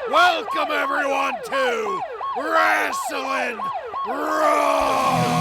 Welcome everyone to Wrasslin Raw!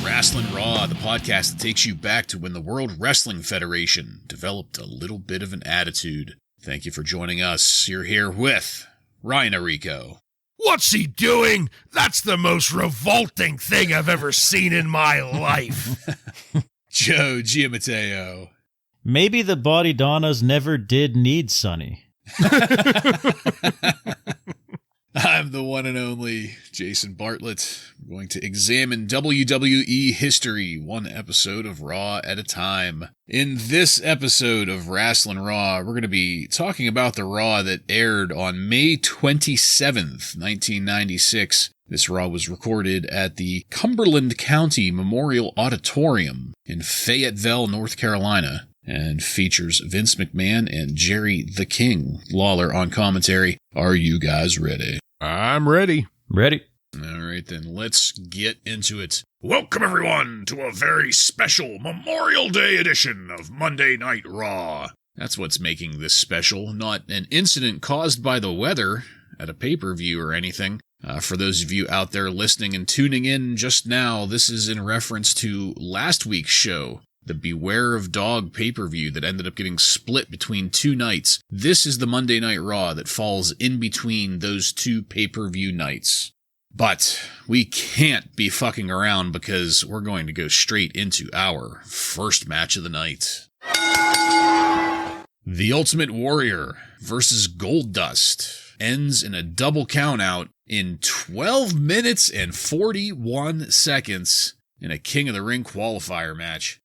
Wrasslin Raw, the podcast that takes you back to when the World Wrestling Federation developed a little bit of an attitude. Thank you for joining us. You're here with Ryan Arico. What's he doing? That's the most revolting thing I've ever seen in my life. Joe Giammatteo. Maybe the Bodydonnas never did need Sonny. I'm the one and only Jason Bartlett. We're going to examine WWE history, one episode of Raw at a time. In this episode of Wrasslin Raw, we're going to be talking about the Raw that aired on May 27th, 1996. This Raw was recorded at the Cumberland County Memorial Auditorium in Fayetteville, North Carolina, and features Vince McMahon and Jerry the King Lawler on commentary. Are you guys ready? I'm ready. Ready. All right, then let's get into it. Welcome, everyone, to a very special Memorial Day edition of Monday Night Raw. That's what's making this special, not an incident caused by the weather at a pay-per-view or anything. For those of you out there listening and tuning in just now, this is in reference to last week's show, the Beware of Dog pay-per-view that ended up getting split between two nights. This is the Monday Night Raw that falls in between those two pay-per-view nights. But we can't be fucking around because we're going to go straight into our first match of the night. The Ultimate Warrior versus Goldust ends in a double countout in 12 minutes and 41 seconds in a King of the Ring qualifier match.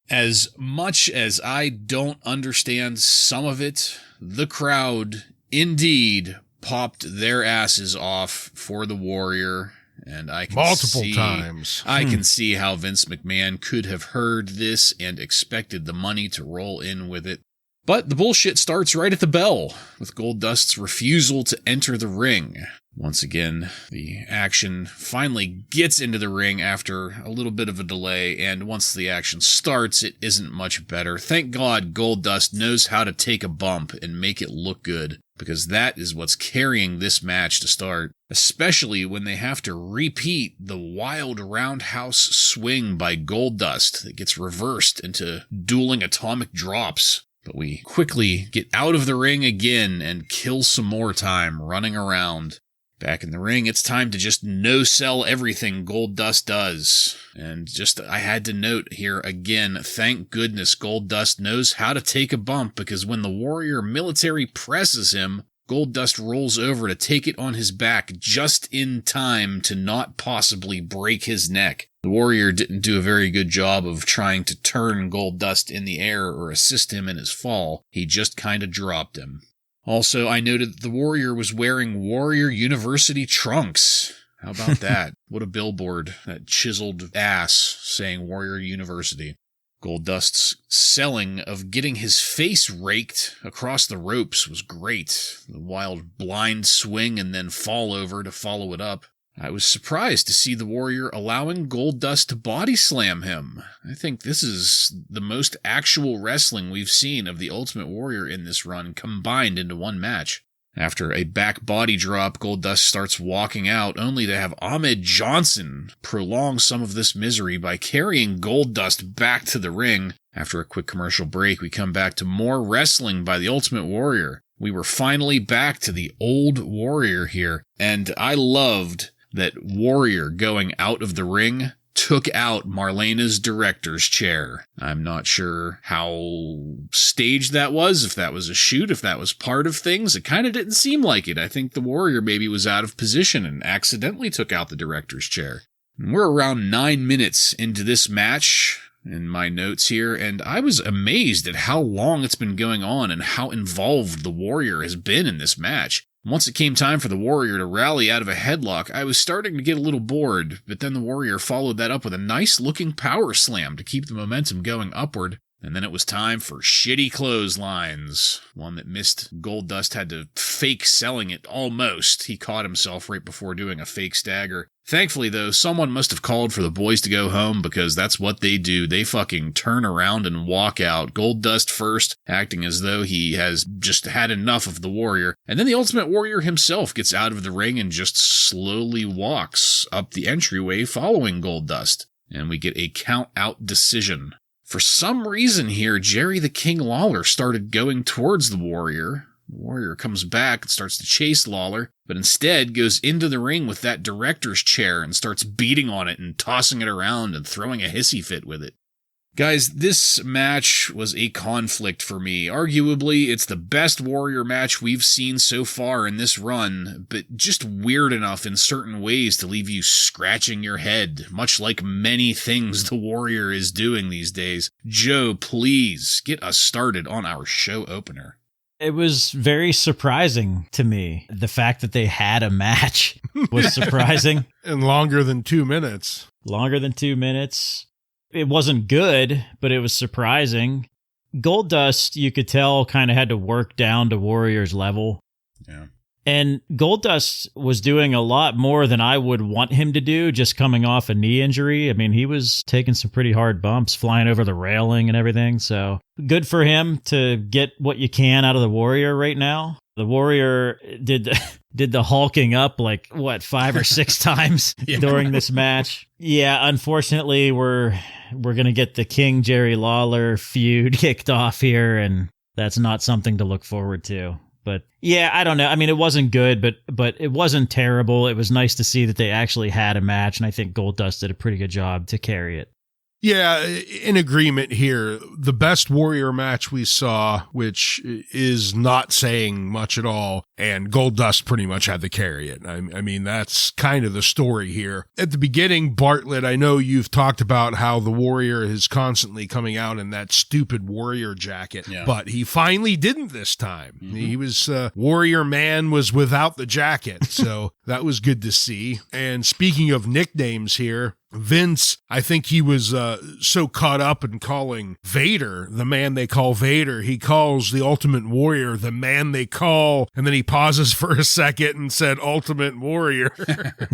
As much as I don't understand some of it, the crowd indeed popped their asses off for the Warrior, and I can multiple times. I can see how Vince McMahon could have heard this and expected the money to roll in with it. But the bullshit starts right at the bell, with Goldust's refusal to enter the ring. Once again, the action finally gets into the ring after a little bit of a delay, and once the action starts, it isn't much better. Thank God Goldust knows how to take a bump and make it look good, because that is what's carrying this match to start, especially when they have to repeat the wild roundhouse swing by Goldust that gets reversed into dueling atomic drops. But we quickly get out of the ring again and kill some more time running around. Back in the ring, it's time to just no-sell everything Goldust does. And I had to note here again, thank goodness Goldust knows how to take a bump, because when the Warrior military presses him, Goldust rolls over to take it on his back just in time to not possibly break his neck. The Warrior didn't do a very good job of trying to turn Goldust in the air or assist him in his fall. He just kind of dropped him. Also, I noted that the Warrior was wearing Warrior University trunks. How about that? What a billboard. That chiseled ass saying Warrior University. Goldust's selling of getting his face raked across the ropes was great. The wild blind swing and then fall over to follow it up. I was surprised to see the Warrior allowing Goldust to body slam him. I think this is the most actual wrestling we've seen of the Ultimate Warrior in this run combined into one match. After a back body drop, Goldust starts walking out, only to have Ahmed Johnson prolong some of this misery by carrying Goldust back to the ring. After a quick commercial break, we come back to more wrestling by the Ultimate Warrior. We were finally back to the old Warrior here, and I loved that Warrior going out of the ring took out Marlena's director's chair. I'm not sure how staged that was, if that was a shoot, if that was part of things. It kind of didn't seem like it. I think the Warrior maybe was out of position and accidentally took out the director's chair. We're around 9 minutes into this match in my notes here, and I was amazed at how long it's been going on and how involved the Warrior has been in this match. Once it came time for the Warrior to rally out of a headlock, I was starting to get a little bored, but then the Warrior followed that up with a nice-looking power slam to keep the momentum going upward. And then it was time for shitty clotheslines. One that missed. Goldust had to fake selling it almost. He caught himself right before doing a fake stagger. Thankfully, though, someone must have called for the boys to go home because that's what they do. They fucking turn around and walk out. Goldust first, acting as though he has just had enough of the Warrior. And then the Ultimate Warrior himself gets out of the ring and just slowly walks up the entryway following Goldust. And we get a count-out decision. For some reason here, Jerry the King Lawler started going towards the Warrior. The Warrior comes back and starts to chase Lawler, but instead goes into the ring with that director's chair and starts beating on it and tossing it around and throwing a hissy fit with it. Guys, this match was a conflict for me. Arguably, it's the best Warrior match we've seen so far in this run, but just weird enough in certain ways to leave you scratching your head, much like many things the Warrior is doing these days. Joe, please get us started on our show opener. It was very surprising to me. The fact that they had a match was surprising. And longer than 2 minutes. Longer than 2 minutes. It wasn't good, but it was surprising. Goldust, you could tell, kind of had to work down to Warrior's level. Yeah. And Goldust was doing a lot more than I would want him to do, just coming off a knee injury. I mean, he was taking some pretty hard bumps, flying over the railing and everything. So good for him to get what you can out of the Warrior right now. The Warrior did the hulking up like, 5 or 6 times during this match. Yeah, unfortunately, we're going to get the King Jerry Lawler feud kicked off here, and that's not something to look forward to. But yeah, I don't know. I mean, it wasn't good, but it wasn't terrible. It was nice to see that they actually had a match, and I think Goldust did a pretty good job to carry it. Yeah, in agreement here. The best Warrior match we saw, which is not saying much at all, and Goldust pretty much had to carry it. I mean, that's kind of the story here. At the beginning, Bartlett, I know you've talked about how the Warrior is constantly coming out in that stupid Warrior jacket, but he finally didn't this time. Mm-hmm. He was, Warrior Man was without the jacket, so that was good to see. And speaking of nicknames here, Vince, I think he was so caught up in calling Vader the man they call Vader. He calls the Ultimate Warrior the man they call, and then he pauses for a second and said Ultimate Warrior.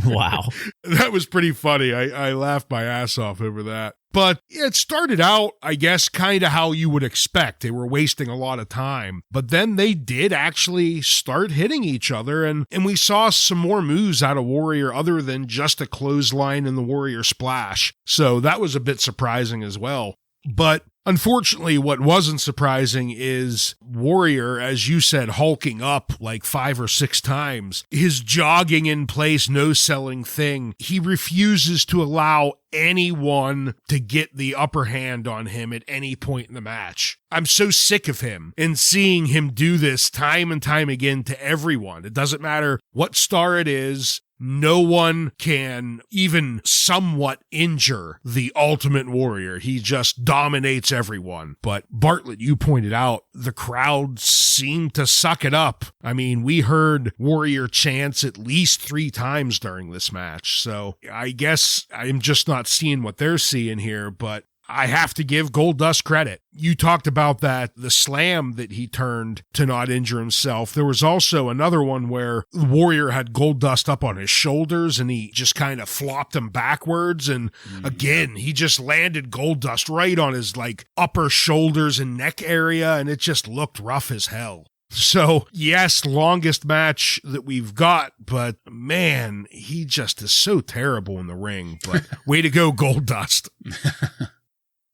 Wow. That was pretty funny. I laughed my ass off over that. But it started out, I guess, kind of how you would expect. They were wasting a lot of time. But then they did actually start hitting each other, and we saw some more moves out of Warrior other than just a clothesline and the Warrior splash. So that was a bit surprising as well. But unfortunately, what wasn't surprising is Warrior, as you said, hulking up like 5 or 6 times. His jogging in place, no-selling thing. He refuses to allow anyone to get the upper hand on him at any point in the match. I'm so sick of him and seeing him do this time and time again to everyone. It doesn't matter what star it is. No one can even somewhat injure the Ultimate Warrior. He just dominates everyone. But Bartlett, you pointed out, the crowd seemed to suck it up. I mean, we heard Warrior chants at least 3 times during this match. So I guess I'm just not seeing what they're seeing here, but I have to give Goldust credit. You talked about the slam that he turned to not injure himself. There was also another one where the Warrior had Goldust up on his shoulders and he just kind of flopped him backwards. And again, he just landed Goldust right on his upper shoulders and neck area, and it just looked rough as hell. So, yes, longest match that we've got, but man, he just is so terrible in the ring. But way to go, Goldust.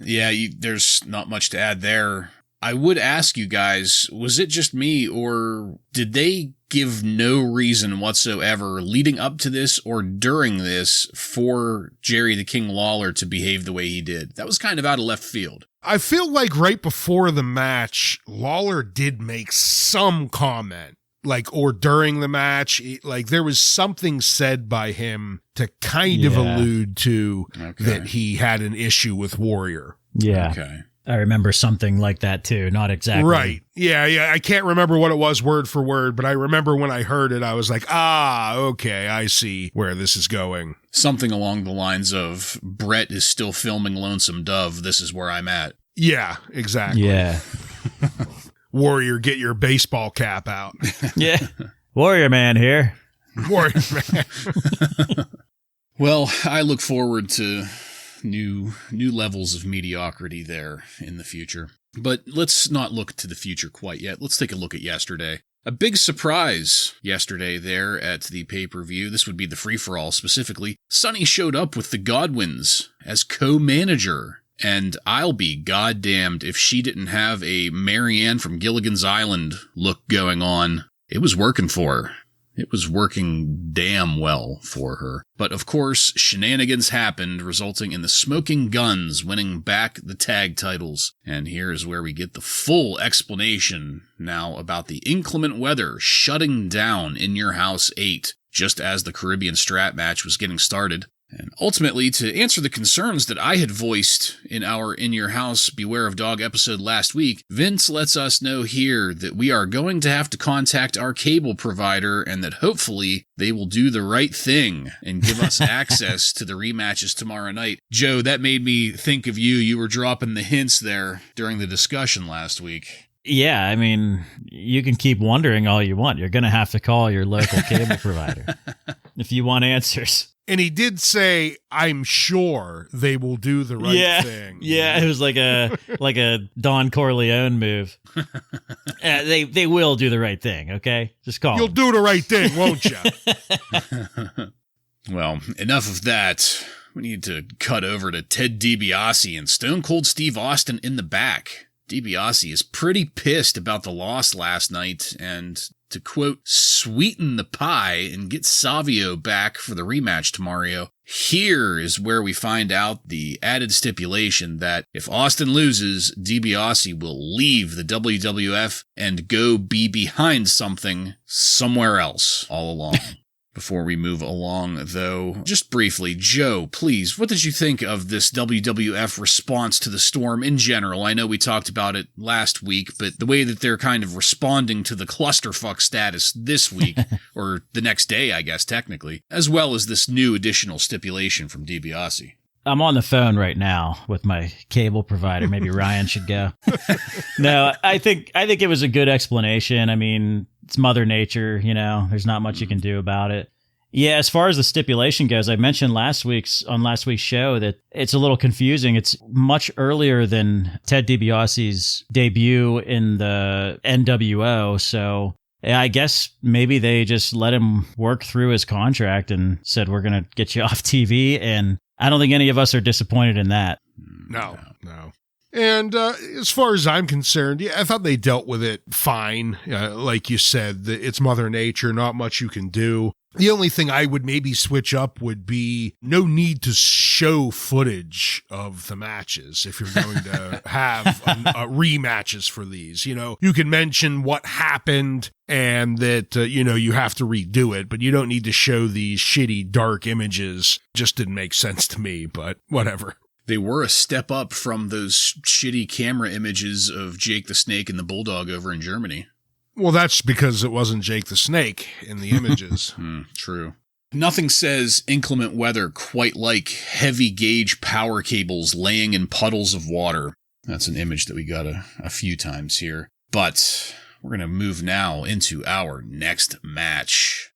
Yeah, there's not much to add there. I would ask you guys, was it just me, or did they give no reason whatsoever leading up to this or during this for Jerry the King Lawler to behave the way he did? That was kind of out of left field. I feel like right before the match, Lawler did make some comment, or during the match, there was something said by him to kind of allude to that he had an issue with Warrior. Yeah. Okay. I remember something like that too. Not exactly. Right. Yeah. I can't remember what it was word for word, but I remember when I heard it, I was like, okay, I see where this is going. Something along the lines of, Brett is still filming Lonesome Dove. This is where I'm at. Yeah, exactly. Yeah. Warrior, get your baseball cap out. Yeah. Warrior Man here. Warrior Man. Well, I look forward to new levels of mediocrity there in the future. But let's not look to the future quite yet. Let's take a look at yesterday. A big surprise yesterday there at the pay-per-view. This would be the free-for-all specifically. Sonny showed up with the Godwins as co-manager. And I'll be goddamned if she didn't have a Marianne from Gilligan's Island look going on. It was working for her. It was working damn well for her. But of course, shenanigans happened, resulting in the Smoking Guns winning back the tag titles. And here's where we get the full explanation now about the inclement weather shutting down In Your House 8, just as the Caribbean Strap match was getting started. And ultimately, to answer the concerns that I had voiced in our In Your House Beware of Dog episode last week, Vince lets us know here that we are going to have to contact our cable provider and that hopefully they will do the right thing and give us access to the rematches tomorrow night. Joe, that made me think of you. You were dropping the hints there during the discussion last week. Yeah, I mean, you can keep wondering all you want. You're going to have to call your local cable provider if you want answers. And he did say, I'm sure they will do the right thing. Yeah, it was like a Don Corleone move. They will do the right thing, okay? Just call You'll them. do the right thing, won't you? Well, enough of that. We need to cut over to Ted DiBiase and Stone Cold Steve Austin in the back. DiBiase is pretty pissed about the loss last night and, to quote, sweeten the pie and get Savio back for the rematch tomorrow. Here is where we find out the added stipulation that if Austin loses, DiBiase will leave the WWF and go be behind something somewhere else all along. Before we move along, though, just briefly, Joe, please, what did you think of this WWF response to the Storm in general? I know we talked about it last week, but the way that they're kind of responding to the clusterfuck status this week, or the next day, I guess, technically, as well as this new additional stipulation from DiBiase. I'm on the phone right now with my cable provider. Maybe Ryan should go. No, I think it was a good explanation. I mean, it's Mother Nature, you know, there's not much you can do about it. Yeah, as far as the stipulation goes, I mentioned last week's show that it's a little confusing. It's much earlier than Ted DiBiase's debut in the NWO, so I guess maybe they just let him work through his contract and said, we're going to get you off TV, and I don't think any of us are disappointed in that. No. And as far as I'm concerned, yeah, I thought they dealt with it fine. Like you said, it's Mother Nature, not much you can do. The only thing I would maybe switch up would be no need to show footage of the matches if you're going to have rematches for these. You know, you can mention what happened and that, you have to redo it, but you don't need to show these shitty dark images. Just didn't make sense to me, but whatever. They were a step up from those shitty camera images of Jake the Snake and the Bulldog over in Germany. Well, that's because it wasn't Jake the Snake in the images. True. Nothing says inclement weather quite like heavy gauge power cables laying in puddles of water. That's an image that we got a few times here. But we're going to move now into our next match.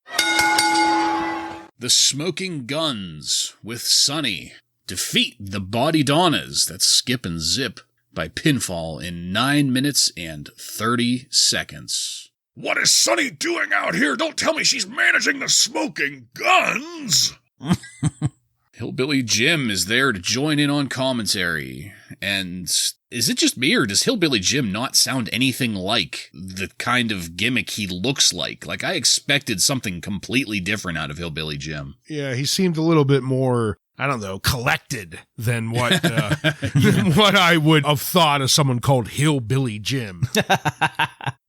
The Smoking Guns with Sonny defeat the Bodydonnas, that's Skip and Zip, by pinfall in 9 minutes and 30 seconds. What is Sonny doing out here? Don't tell me she's managing the Smoking Guns! Hillbilly Jim is there to join in on commentary. And is it just me, or does Hillbilly Jim not sound anything like the kind of gimmick he looks like? Like, I expected something completely different out of Hillbilly Jim. Yeah, he seemed a little bit more, I don't know, collected than what what I would have thought of someone called Hillbilly Jim.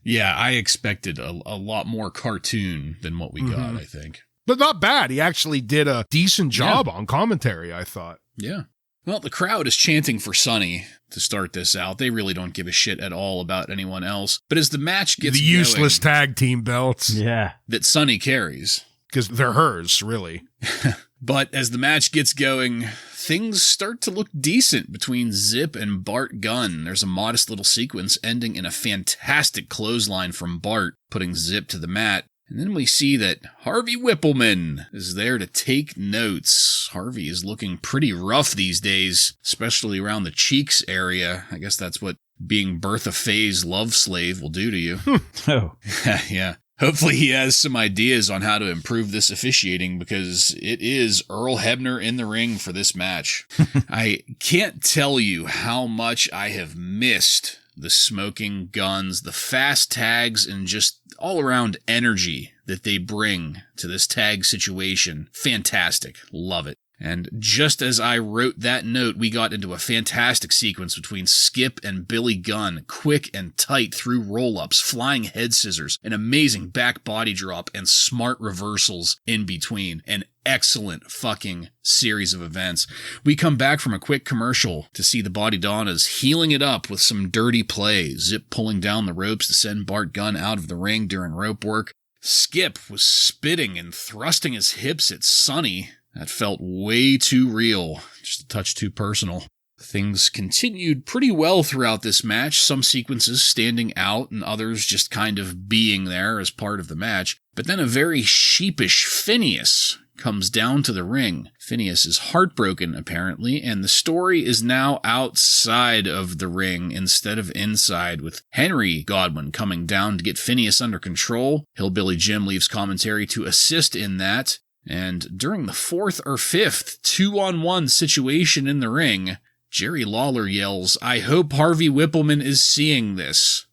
Yeah, I expected a lot more cartoon than what we got, I think. But not bad. He actually did a decent job on commentary, I thought. Yeah. Well, the crowd is chanting for Sonny to start this out. They really don't give a shit at all about anyone else. But as the match gets the useless tag team belts. Yeah. That Sonny carries. Because they're hers, really. But as the match gets going, things start to look decent between Zip and Bart Gunn. There's a modest little sequence ending in a fantastic clothesline from Bart, putting Zip to the mat. And then we see that Harvey Whippleman is there to take notes. Harvey is looking pretty rough these days, especially around the cheeks area. I guess that's what being Bertha Faye's love slave will do to you. Oh. Yeah. Hopefully he has some ideas on how to improve this officiating, because it is Earl Hebner in the ring for this match. I can't tell you how much I have missed the Smoking Guns, the fast tags, and just all-around energy that they bring to this tag situation. Fantastic. Love it. And just as I wrote that note, we got into a fantastic sequence between Skip and Billy Gunn, quick and tight through roll-ups, flying head scissors, an amazing back body drop, and smart reversals in between. An excellent fucking series of events. We come back from a quick commercial to see the Bodydonnas healing it up with some dirty play. Zip pulling down the ropes to send Bart Gunn out of the ring during rope work. Skip was spitting and thrusting his hips at Sonny. That felt way too real, just a touch too personal. Things continued pretty well throughout this match, some sequences standing out and others just kind of being there as part of the match. But then a very sheepish Phineas comes down to the ring. Phineas is heartbroken, apparently, and the story is now outside of the ring instead of inside, with Henry Godwin coming down to get Phineas under control. Hillbilly Jim leaves commentary to assist in that. And during the fourth or fifth 2-on-1 situation in the ring, Jerry Lawler yells, "I hope Harvey Whippleman is seeing this."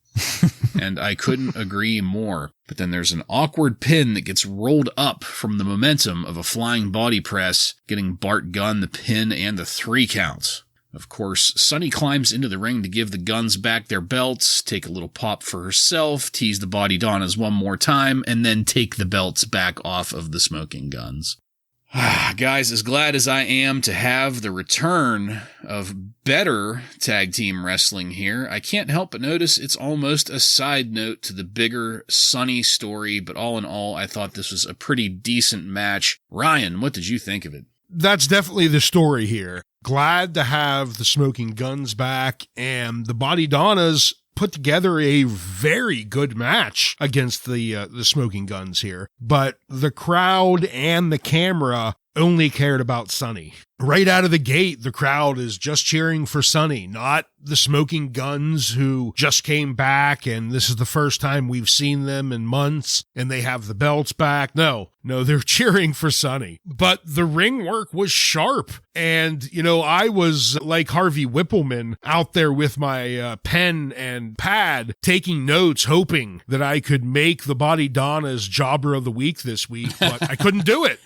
And I couldn't agree more. But then there's an awkward pin that gets rolled up from the momentum of a flying body press, getting Bart Gunn the pin and the 3 count. Of course, Sonny climbs into the ring to give the Guns back their belts, take a little pop for herself, tease the Bodydonnas one more time, and then take the belts back off of the Smoking Guns. Guys, as glad as I am to have the return of better tag team wrestling here, I can't help but notice it's almost a side note to the bigger Sonny story, but all in all, I thought this was a pretty decent match. Ryan, what did you think of it? That's definitely the story here. Glad to have the Smoking Guns back, and the Bodydonnas put together a very good match against the Smoking Guns here. But the crowd and the camera only cared about Sonny. Right out of the gate, the crowd is just cheering for Sonny, not the Smoking Guns, who just came back, and this is the first time we've seen them in months, and they have the belts back. No, they're cheering for Sonny. But the ring work was sharp, and, I was like Harvey Whippleman out there with my pen and pad, taking notes, hoping that I could make the Bodydonnas Jobber of the Week this week, but I couldn't do it.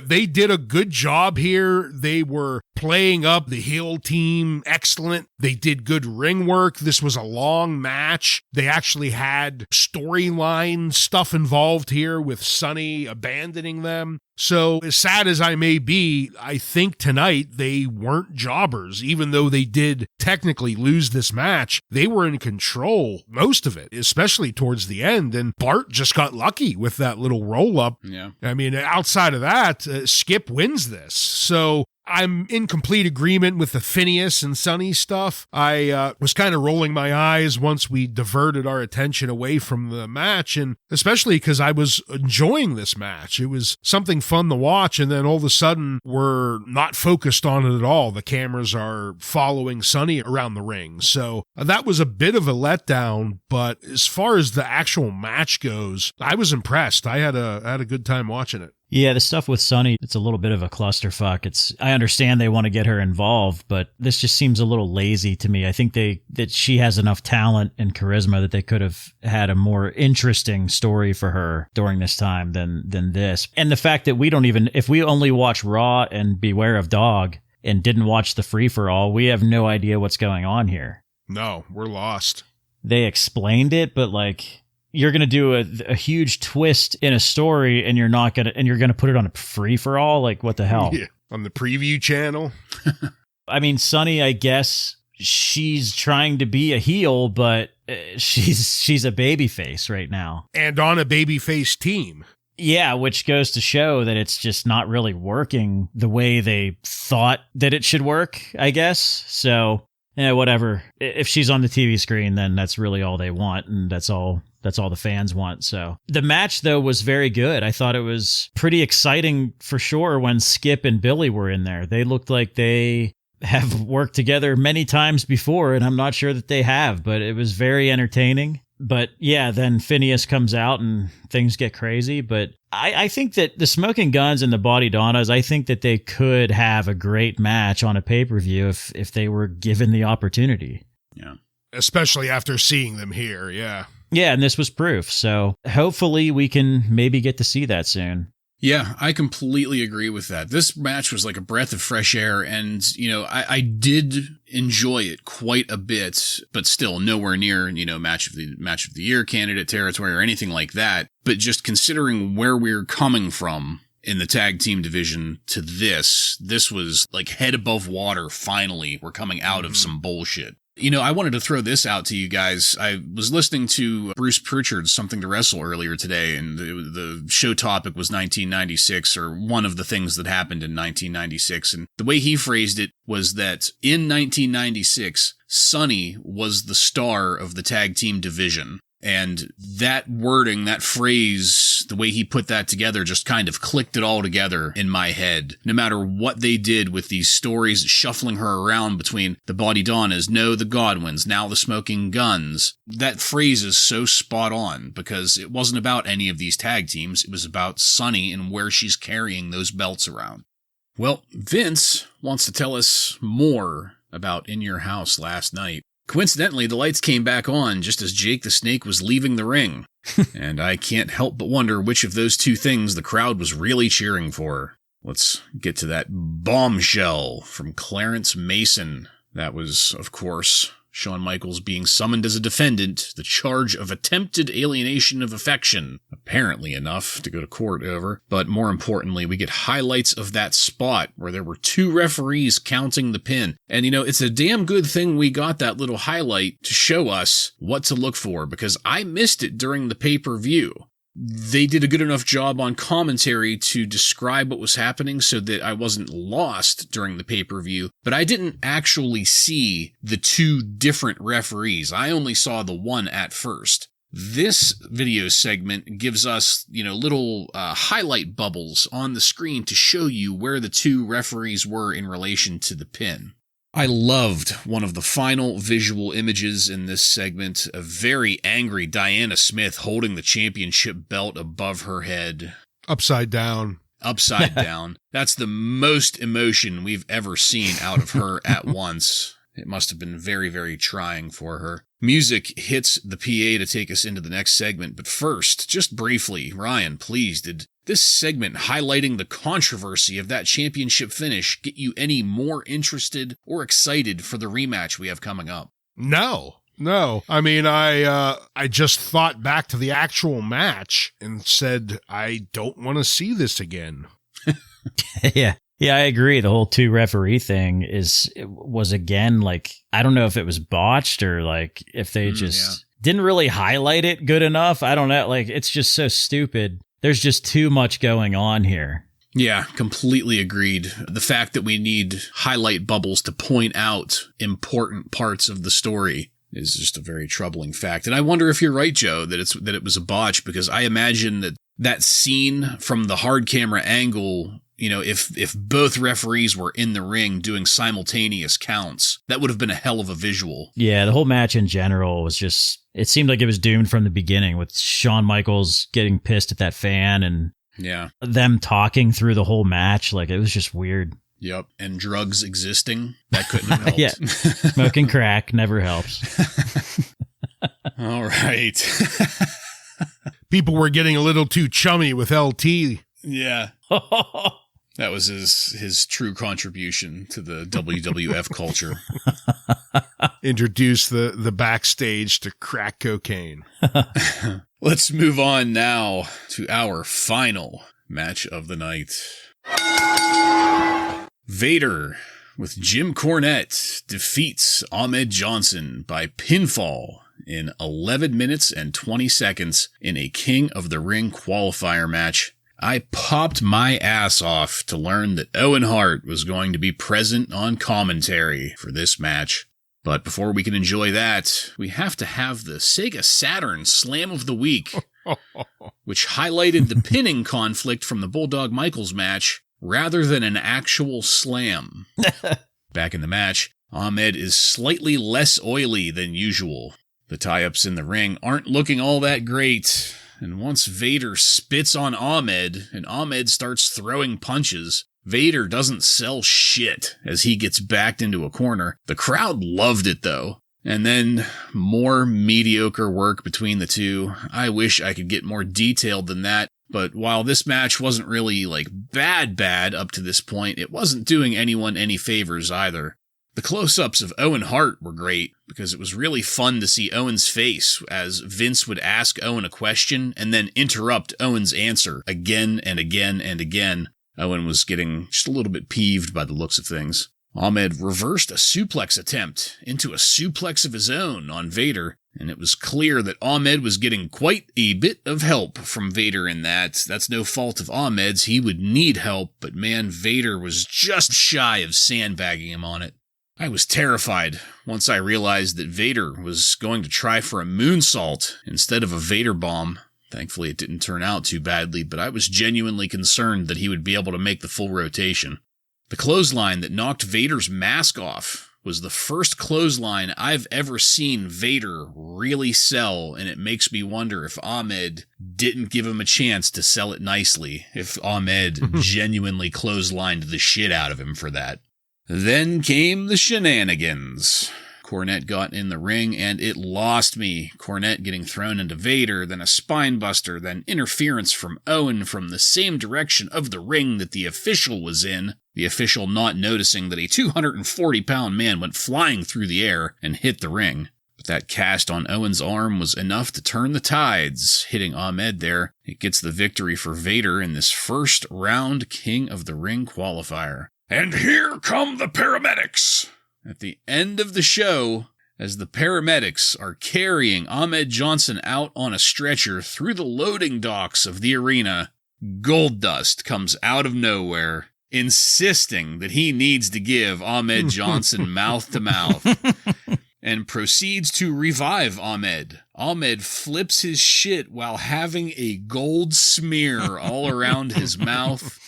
They did a good job here. They were playing up the heel team excellent. They did good ring work. This was a long match. They actually had storyline stuff involved here with Sonny abandoning them. So as sad as I may be, I think tonight they weren't jobbers. Even though they did technically lose this match, they were in control most of it, especially towards the end. And Bart just got lucky with that little roll-up. Yeah. I mean, outside of that, Skip wins this. So I'm in complete agreement with the Phineas and Sonny stuff. I was kind of rolling my eyes once we diverted our attention away from the match, and especially because I was enjoying this match. It was something fun to watch, and then all of a sudden we're not focused on it at all. The cameras are following Sonny around the ring. So that was a bit of a letdown, but as far as the actual match goes, I was impressed. I had a good time watching it. Yeah, the stuff with Sonny, it's a little bit of a clusterfuck. I understand they want to get her involved, but this just seems a little lazy to me. I think that she has enough talent and charisma that they could have had a more interesting story for her during this time than this. And the fact that if we only watch Raw and Beware of Dog and didn't watch the free-for-all, we have no idea what's going on here. No, we're lost. They explained it, but you're going to do a huge twist in a story and you're going to put it on a free for all. What the hell? Yeah, on the preview channel. I mean, Sonny, I guess she's trying to be a heel, but she's a babyface right now. And on a babyface team. Yeah, which goes to show that it's just not really working the way they thought that it should work, I guess. So, whatever. If she's on the TV screen, then that's really all they want, and that's all the fans want. So the match, though, was very good. I thought it was pretty exciting for sure when Skip and Billy were in there. They looked like they have worked together many times before, and I'm not sure that they have, but it was very entertaining. But yeah, then Phineas comes out and things get crazy. But I think that the Smoking Guns and the Bodydonnas, I think that they could have a great match on a pay-per-view if they were given the opportunity. Yeah. Especially after seeing them here, yeah. Yeah, and this was proof. So hopefully we can maybe get to see that soon. Yeah, I completely agree with that. This match was like a breath of fresh air, and, I did enjoy it quite a bit, but still nowhere near, match of the year candidate territory or anything like that. But just considering where we're coming from in the tag team division to this was like head above water. Finally, we're coming out of some bullshit. I wanted to throw this out to you guys. I was listening to Bruce Pritchard's Something to Wrestle earlier today, and the show topic was 1996, or one of the things that happened in 1996. And the way he phrased it was that in 1996, Sonny was the star of the tag team division. And that wording, that phrase, the way he put that together just kind of clicked it all together in my head. No matter what they did with these stories, shuffling her around between the Bodydonnas, the Godwins, now the Smoking Guns, that phrase is so spot on because it wasn't about any of these tag teams. It was about Sonny and where she's carrying those belts around. Well, Vince wants to tell us more about In Your House last night. Coincidentally, the lights came back on just as Jake the Snake was leaving the ring. And I can't help but wonder which of those two things the crowd was really cheering for. Let's get to that bombshell from Clarence Mason. That was, of course, Shawn Michaels being summoned as a defendant, the charge of attempted alienation of affection. Apparently enough to go to court over. But more importantly, we get highlights of that spot where there were two referees counting the pin. And it's a damn good thing we got that little highlight to show us what to look for, because I missed it during the pay-per-view. They did a good enough job on commentary to describe what was happening so that I wasn't lost during the pay-per-view, but I didn't actually see the two different referees. I only saw the one at first. This video segment gives us, little highlight bubbles on the screen to show you where the two referees were in relation to the pin. I loved one of the final visual images in this segment, a very angry Diana Smith holding the championship belt above her head. Upside down. Upside down. That's the most emotion we've ever seen out of her at once. It must have been very, very trying for her. Music hits the PA to take us into the next segment, but first, just briefly, Ryan, please, did this segment highlighting the controversy of that championship finish get you any more interested or excited for the rematch we have coming up? No. I mean, I just thought back to the actual match and said, I don't want to see this again. Yeah, I agree. The whole two referee thing was again, like, I don't know if it was botched or like if they just didn't really highlight it good enough. I don't know. Like, it's just so stupid. There's just too much going on here. Yeah, completely agreed. The fact that we need highlight bubbles to point out important parts of the story is just a very troubling fact. And I wonder if you're right, Joe, that it was a botch, because I imagine that scene from the hard camera angle, if both referees were in the ring doing simultaneous counts, that would have been a hell of a visual. Yeah, the whole match in general was just, it seemed like it was doomed from the beginning, with Shawn Michaels getting pissed at that fan and them talking through the whole match. Like, it was just weird. Yep. And drugs existing, that couldn't have helped. Yeah. Smoking crack never helps. All right. People were getting a little too chummy with LT. Yeah. That was his true contribution to the WWF culture. Introduce the backstage to crack cocaine. Let's move on now to our final match of the night. Vader, with Jim Cornette, defeats Ahmed Johnson by pinfall in 11 minutes and 20 seconds in a King of the Ring qualifier match. I popped my ass off to learn that Owen Hart was going to be present on commentary for this match. But before we can enjoy that, we have to have the Sega Saturn Slam of the Week, which highlighted the pinning conflict from the Bulldog Michaels match rather than an actual slam. Back in the match, Ahmed is slightly less oily than usual. The tie-ups in the ring aren't looking all that great, and once Vader spits on Ahmed and Ahmed starts throwing punches, Vader doesn't sell shit as he gets backed into a corner. The crowd loved it though. And then more mediocre work between the two. I wish I could get more detailed than that. But while this match wasn't really bad up to this point, it wasn't doing anyone any favors either. The close-ups of Owen Hart were great because it was really fun to see Owen's face as Vince would ask Owen a question and then interrupt Owen's answer again and again and again. Owen was getting just a little bit peeved by the looks of things. Ahmed reversed a suplex attempt into a suplex of his own on Vader, and it was clear that Ahmed was getting quite a bit of help from Vader in that. That's no fault of Ahmed's. He would need help, but man, Vader was just shy of sandbagging him on it. I was terrified once I realized that Vader was going to try for a moonsault instead of a Vader bomb. Thankfully, it didn't turn out too badly, but I was genuinely concerned that he would be able to make the full rotation. The clothesline that knocked Vader's mask off was the first clothesline I've ever seen Vader really sell, and it makes me wonder if Ahmed didn't give him a chance to sell it nicely, if Ahmed genuinely clotheslined the shit out of him for that. Then came the shenanigans. Cornette got in the ring, and it lost me. Cornette getting thrown into Vader, then a spinebuster, then interference from Owen from the same direction of the ring that the official was in. The official not noticing that a 240-pound man went flying through the air and hit the ring. But that cast on Owen's arm was enough to turn the tides, hitting Ahmed there. It gets the victory for Vader in this first round King of the Ring qualifier. And here come the paramedics. At the end of the show, as the paramedics are carrying Ahmed Johnson out on a stretcher through the loading docks of the arena, Goldust comes out of nowhere, insisting that he needs to give Ahmed Johnson mouth-to-mouth, and proceeds to revive Ahmed. Ahmed flips his shit while having a gold smear all around his mouth.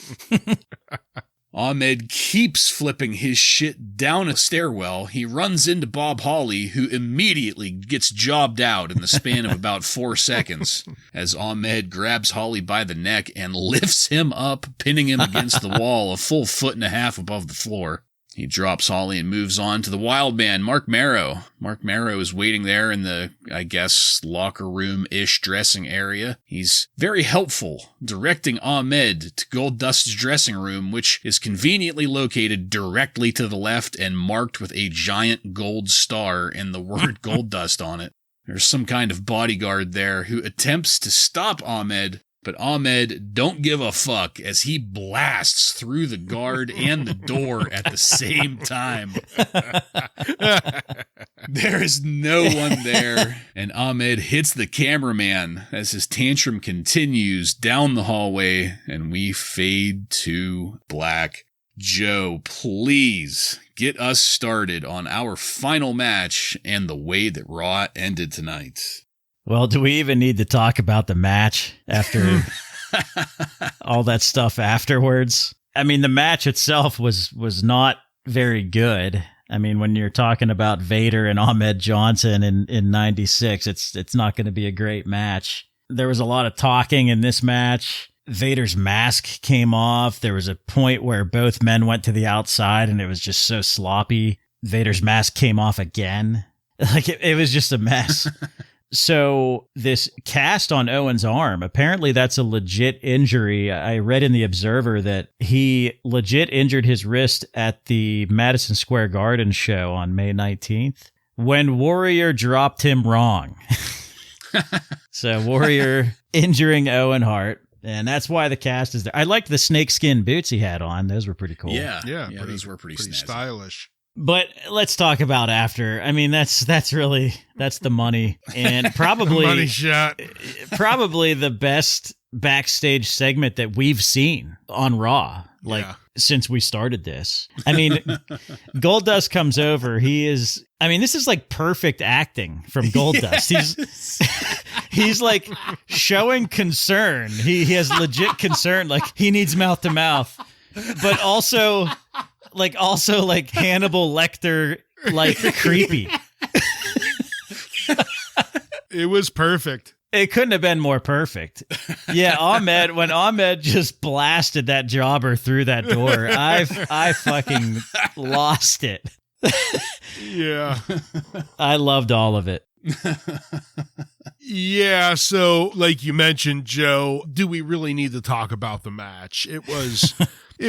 Ahmed keeps flipping his shit down a stairwell. He runs into Bob Holly, who immediately gets jobbed out in the span of about 4 seconds, as Ahmed grabs Holly by the neck and lifts him up, pinning him against the wall a full 1.5 feet above the floor. He drops Holly and moves on to the wild man, Mark Marrow. Mark Marrow is waiting there in the, locker room-ish dressing area. He's very helpful, directing Ahmed to Goldust's dressing room, which is conveniently located directly to the left and marked with a giant gold star and the word Goldust on it. There's some kind of bodyguard there who attempts to stop Ahmed, but Ahmed don't give a fuck as he blasts through the guard and the door at the same time. There is no one there, and Ahmed hits the cameraman as his tantrum continues down the hallway, and we fade to black. Joe, please get us started on our final match and the way that Raw ended tonight. Well, do we even need to talk about the match after all that stuff afterwards? I mean, the match itself was not very good. I mean, when you're talking about Vader and Ahmed Johnson in 96, it's not going to be a great match. There was a lot of talking in this match. Vader's mask came off. There was a point where both men went to the outside and it was just so sloppy. Vader's mask came off again. It was just a mess. So this cast on Owen's arm, apparently that's a legit injury. I read in the Observer that he legit injured his wrist at the Madison Square Garden show on May 19th when Warrior dropped him wrong. So Warrior injuring Owen Hart, and that's why the cast is there. I liked the snakeskin boots he had on. Those were pretty cool. Yeah, those were pretty stylish. But let's talk about after. I mean, that's the money, and probably Money shot. probably the best backstage segment that we've seen on Raw, since we started this. I mean, Goldust comes over. This is like perfect acting from Goldust. Yes. He's like showing concern. He has legit concern, like he needs mouth to mouth, but also Hannibal Lecter, like creepy. It was perfect. It couldn't have been more perfect. Yeah, when Ahmed just blasted that jobber through that door, I fucking lost it. Yeah. I loved all of it. Yeah, so like you mentioned, Joe, do we really need to talk about the match? It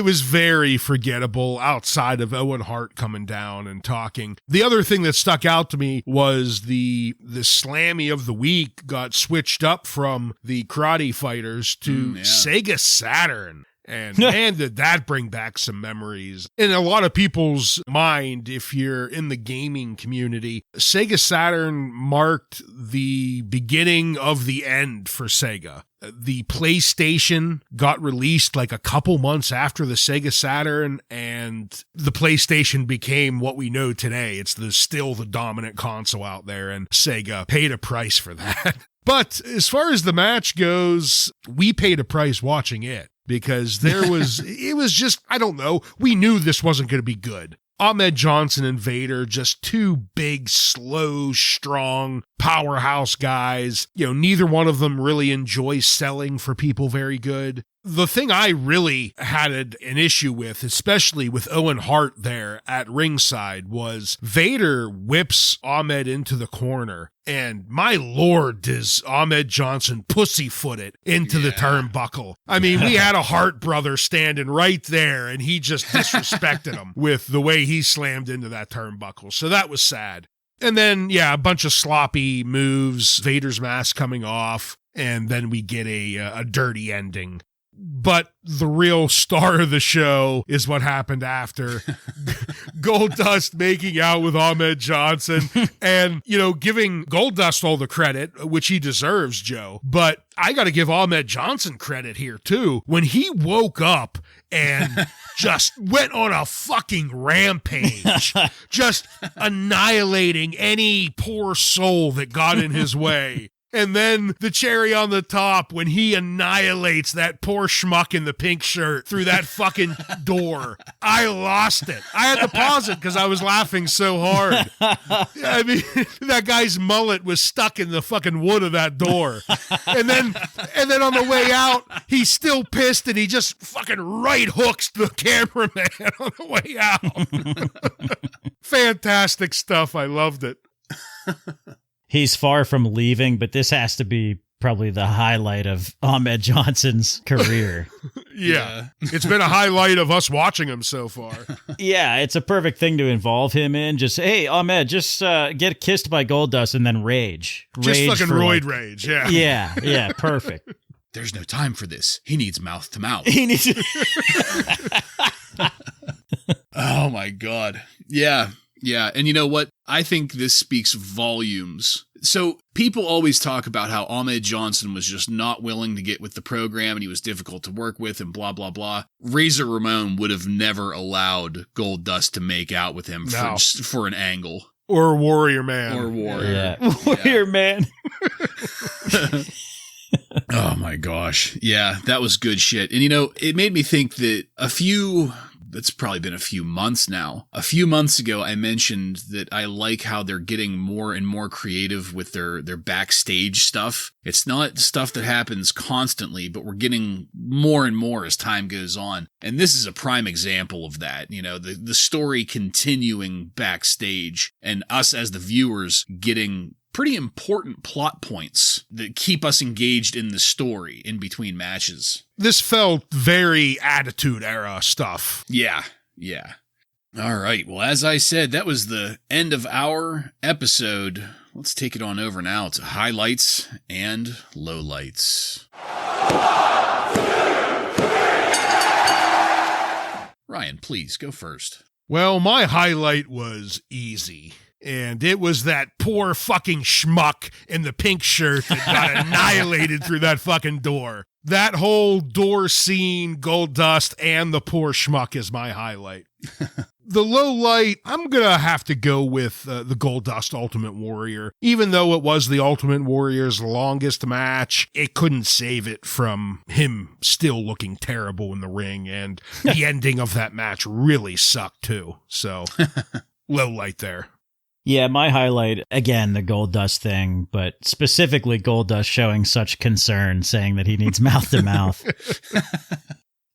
was very forgettable outside of Owen Hart coming down and talking. The other thing that stuck out to me was the Slammy of the Week got switched up from the Karate Fighters to Sega Saturn. And man, did that bring back some memories. In a lot of people's mind, if you're in the gaming community, Sega Saturn marked the beginning of the end for Sega. The PlayStation got released like a couple months after the Sega Saturn, and the PlayStation became what we know today. It's still the dominant console out there, and Sega paid a price for that. But as far as the match goes, we paid a price watching it. Because it was just, I don't know, we knew this wasn't going to be good. Ahmed Johnson and Vader, just two big, slow, strong, powerhouse guys. Neither one of them really enjoys selling for people very good. The thing I really had an issue with, especially with Owen Hart there at ringside, was Vader whips Ahmed into the corner. And my Lord, does Ahmed Johnson pussyfoot it into the turnbuckle. I mean, we had a Hart brother standing right there, and he just disrespected him with the way he slammed into that turnbuckle. So that was sad. And then, a bunch of sloppy moves, Vader's mask coming off, and then we get a dirty ending. But the real star of the show is what happened after. Goldust making out with Ahmed Johnson and, giving Goldust all the credit, which he deserves, Joe. But I got to give Ahmed Johnson credit here, too. When he woke up and just went on a fucking rampage, just annihilating any poor soul that got in his way. And then the cherry on the top when he annihilates that poor schmuck in the pink shirt through that fucking door. I lost it. I had to pause it because I was laughing so hard. I mean, that guy's mullet was stuck in the fucking wood of that door. And then on the way out, he's still pissed and he just fucking right hooks the cameraman on the way out. Fantastic stuff. I loved it. He's far from leaving, but this has to be probably the highlight of Ahmed Johnson's career. Yeah. It's been a highlight of us watching him so far. Yeah, it's a perfect thing to involve him in. Just, hey, Ahmed, just get kissed by Goldust and then rage. Just rage fucking roid rage, yeah. Yeah, perfect. There's no time for this. He needs mouth to mouth. He needs. Oh, my God. Yeah. Yeah, and you know what? I think this speaks volumes. So people always talk about how Ahmed Johnson was just not willing to get with the program and he was difficult to work with and blah, blah, blah. Razor Ramon would have never allowed Goldust to make out with him for an angle. Or Warrior Man. Or Warrior. Yeah. Warrior Man. Oh my gosh. Yeah, that was good shit. And it made me think that that's probably been a few months now. A few months ago, I mentioned that I like how they're getting more and more creative with their backstage stuff. It's not stuff that happens constantly, but we're getting more and more as time goes on. And this is a prime example of that. The story continuing backstage and us as the viewers getting pretty important plot points that keep us engaged in the story in between matches. This felt very Attitude Era stuff. Yeah. All right. Well, as I said, that was the end of our episode. Let's take it on over now to highlights and lowlights. Ryan, please go first. Well, my highlight was easy. And it was that poor fucking schmuck in the pink shirt that got annihilated through that fucking door. That whole door scene, Goldust, and the poor schmuck is my highlight. The low light, I'm going to have to go with the Goldust Ultimate Warrior. Even though it was the Ultimate Warrior's longest match, it couldn't save it from him still looking terrible in the ring. And the ending of that match really sucked too. So, low light there. Yeah, my highlight, again, the Goldust thing, but specifically Goldust showing such concern, saying that he needs mouth-to-mouth.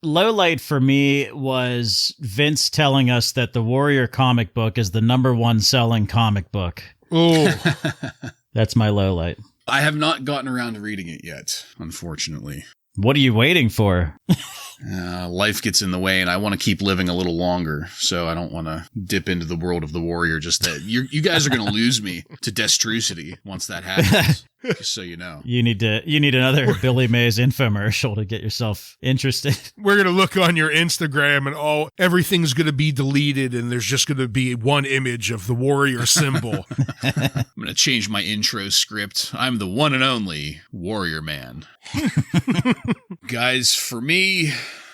Low light for me was Vince telling us that the Warrior comic book is the #1 selling comic book. Oh, That's my low light. I have not gotten around to reading it yet, unfortunately. What are you waiting for? Life gets in the way, and I want to keep living a little longer, so I don't want to dip into the world of the Warrior. Just that you guys are going to lose me to Destrucity once that happens. Just so you know, You need another Billy Mays infomercial to get yourself interested. we're going to look on your Instagram and everything's going to be deleted and there's just going to be one image of the Warrior symbol. I'm going to change my intro script. I'm the one and only Warrior Man. Guys, for me,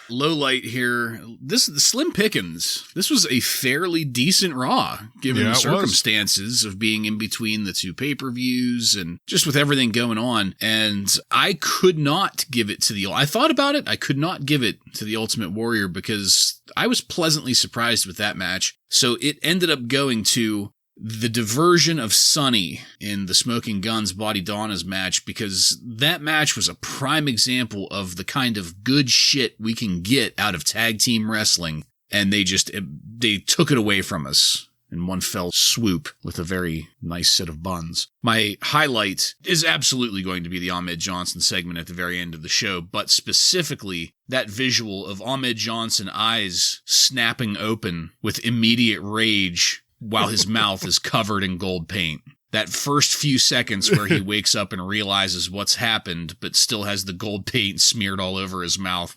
low light here. This is the Slim Pickens. This was a fairly decent Raw, given the circumstances of being in between the two pay-per-views and just with everything going on. And I could not give it to I thought about it. I could not give it to the Ultimate Warrior because I was pleasantly surprised with that match. So it ended up going to the diversion of Sonny in the Smoking Guns Bodydonnas match, because that match was a prime example of the kind of good shit we can get out of tag team wrestling. And they took it away from us in one fell swoop with a very nice set of buns. My highlight is absolutely going to be the Ahmed Johnson segment at the very end of the show, but specifically that visual of Ahmed Johnson eyes snapping open with immediate rage while his mouth is covered in gold paint. That first few seconds where he wakes up and realizes what's happened, but still has the gold paint smeared all over his mouth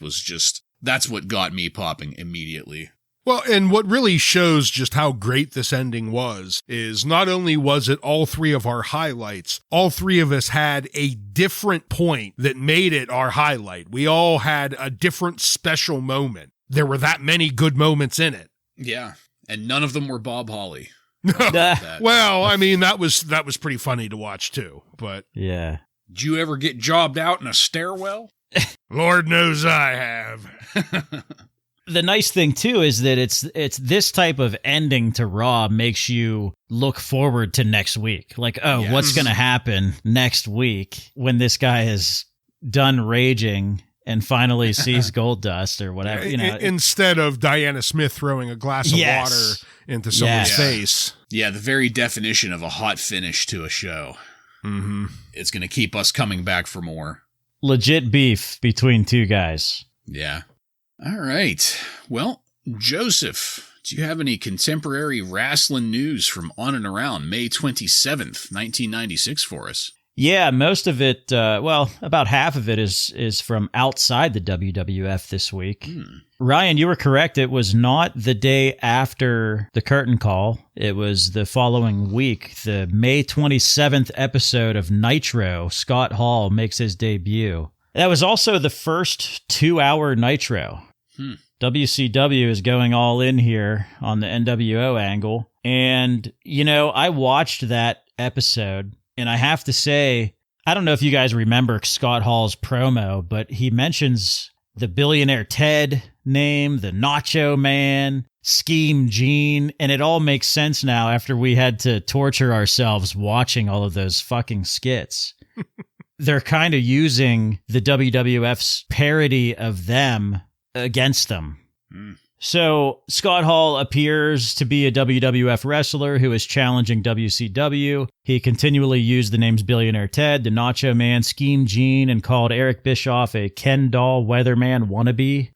that's what got me popping immediately. Well, and what really shows just how great this ending was is not only was it all three of our highlights, all three of us had a different point that made it our highlight. We all had a different special moment. There were that many good moments in it. Yeah. And none of them were Bob Holly. Well, I mean, that was pretty funny to watch too, but Yeah. Did you ever get jobbed out in a stairwell? Lord knows I have. The nice thing too is that it's this type of ending to Raw makes you look forward to next week. Like, Yes. What's going to happen next week when this guy is done raging and finally sees Goldust or whatever, Instead of Diana Smith throwing a glass of water into someone's face. Yeah, the very definition of a hot finish to a show. Mm-hmm. It's going to keep us coming back for more. Legit beef between two guys. Yeah. All right. Well, Joseph, do you have any contemporary wrestling news from on and around May 27th, 1996 for us? Yeah, most of it, about half of it is from outside the WWF this week. Ryan, you were correct. It was not the day after the curtain call. It was the following week. The May 27th episode of Nitro, Scott Hall makes his debut. That was also the first 2-hour Nitro. WCW is going all in here on the NWO angle. And, I watched that episode. And I have to say, I don't know if you guys remember Scott Hall's promo, but he mentions the Billionaire Ted name, the Nacho Man, Scheme Gene, and it all makes sense now after we had to torture ourselves watching all of those fucking skits. They're kind of using the WWF's parody of them against them. So Scott Hall appears to be a WWF wrestler who is challenging WCW. He continually used the names Billionaire Ted, the Nacho Man, Scheme Gene, and called Eric Bischoff a Ken doll weatherman wannabe.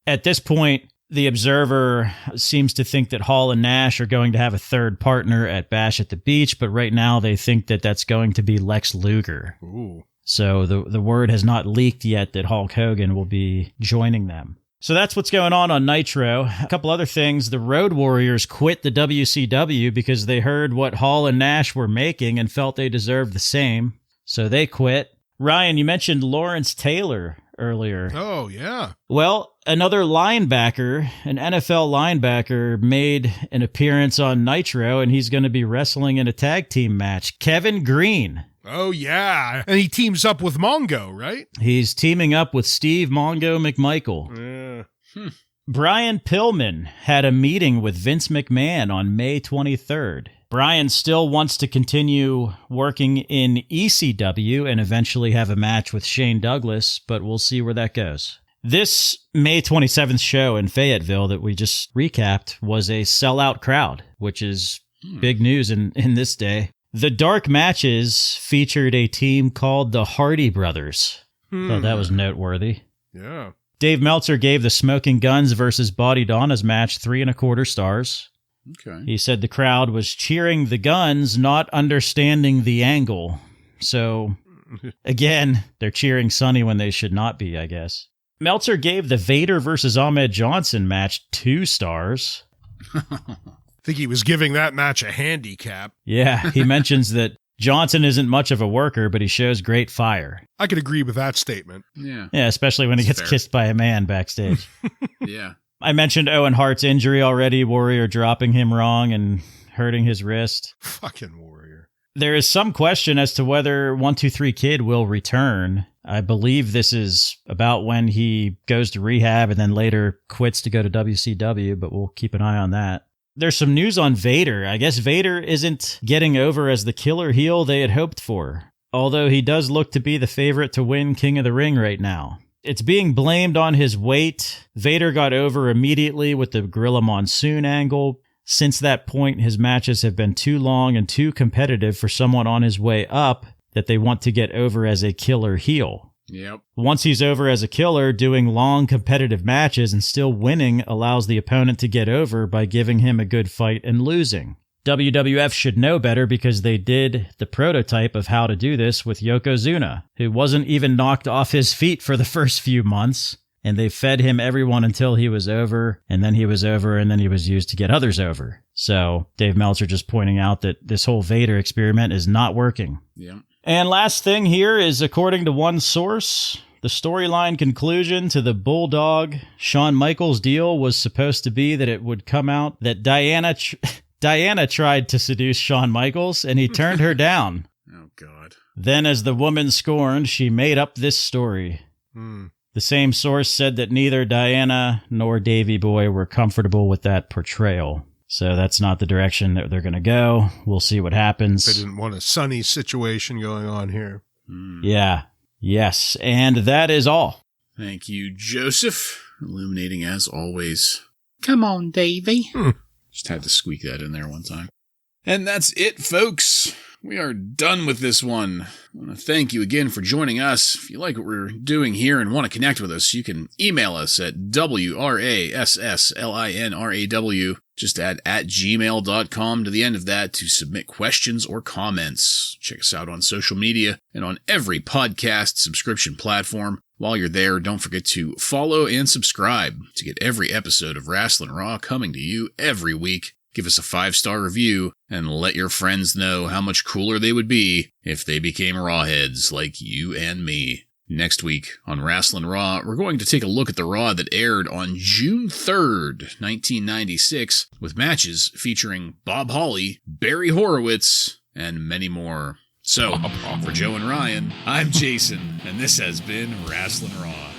At this point, the Observer seems to think that Hall and Nash are going to have a third partner at Bash at the Beach, but right now they think that that's going to be Lex Luger. Ooh. So the word has not leaked yet that Hulk Hogan will be joining them. So that's what's going on Nitro. A couple other things. The Road Warriors quit the WCW because they heard what Hall and Nash were making and felt they deserved the same. So they quit. Ryan, you mentioned Lawrence Taylor earlier. Oh, yeah. Well, another linebacker, an NFL linebacker, made an appearance on Nitro, and he's going to be wrestling in a tag team match. Kevin Green. Oh, yeah. And he teams up with Mongo, right? He's teaming up with Steve Mongo McMichael. Yeah. Brian Pillman had a meeting with Vince McMahon on May 23rd. Brian still wants to continue working in ECW and eventually have a match with Shane Douglas, but we'll see where that goes. This May 27th show in Fayetteville that we just recapped was a sellout crowd, which is big news in this day. The dark matches featured a team called the Hardy Brothers. Thought that was noteworthy. Yeah. Dave Meltzer gave the Smoking Guns versus Bodydonnas match 3.25 stars. Okay. He said the crowd was cheering the Guns, not understanding the angle. So, again, they're cheering Sonny when they should not be, I guess. Meltzer gave the Vader versus Ahmed Johnson match 2 stars. I think he was giving that match a handicap. Yeah, he mentions that Johnson isn't much of a worker, but he shows great fire. I could agree with that statement. Yeah. Yeah, especially when he gets fair. kissed by a man backstage. Yeah. I mentioned Owen Hart's injury already, Warrior dropping him wrong and hurting his wrist. Fucking Warrior. There is some question as to whether 123 Kid will return. I believe this is about when he goes to rehab and then later quits to go to WCW, but we'll keep an eye on that. There's some news on Vader. I guess Vader isn't getting over as the killer heel they had hoped for, although he does look to be the favorite to win King of the Ring right now. It's being blamed on his weight. Vader got over immediately with the Gorilla Monsoon angle. Since that point, his matches have been too long and too competitive for someone on his way up that they want to get over as a killer heel. Yep. Once he's over as a killer, doing long competitive matches and still winning allows the opponent to get over by giving him a good fight and losing. WWF should know better because they did the prototype of how to do this with Yokozuna, who wasn't even knocked off his feet for the first few months, and they fed him everyone until he was over, and then he was over, and then he was used to get others over. So Dave Meltzer just pointing out that this whole Vader experiment is not working. Yeah. And last thing here is, according to one source, the storyline conclusion to the Bulldog Shawn Michaels deal was supposed to be that it would come out that Diana tried to seduce Shawn Michaels, and he turned her down. Oh, God. Then, as the woman scorned, she made up this story. The same source said that neither Diana nor Davey Boy were comfortable with that portrayal. So that's not the direction that they're going to go. We'll see what happens. They didn't want a Sunny situation going on here. Yeah. Yes. And that is all. Thank you, Joseph. Illuminating as always. Come on, Davey. Just had to squeak that in there one time. And that's it, folks. We are done with this one. I want to thank you again for joining us. If you like what we're doing here and want to connect with us, you can email us at WRASSLINRAW. Just add @gmail.com to the end of that to submit questions or comments. Check us out on social media and on every podcast subscription platform. While you're there, don't forget to follow and subscribe to get every episode of Wrasslin Raw coming to you every week. Give us a 5-star review and let your friends know how much cooler they would be if they became Rawheads like you and me. Next week on Wrasslin Raw, we're going to take a look at the Raw that aired on June 3rd, 1996, with matches featuring Bob Holly, Barry Horowitz, and many more. So, for Joe and Ryan, I'm Jason, and this has been Wrasslin Raw.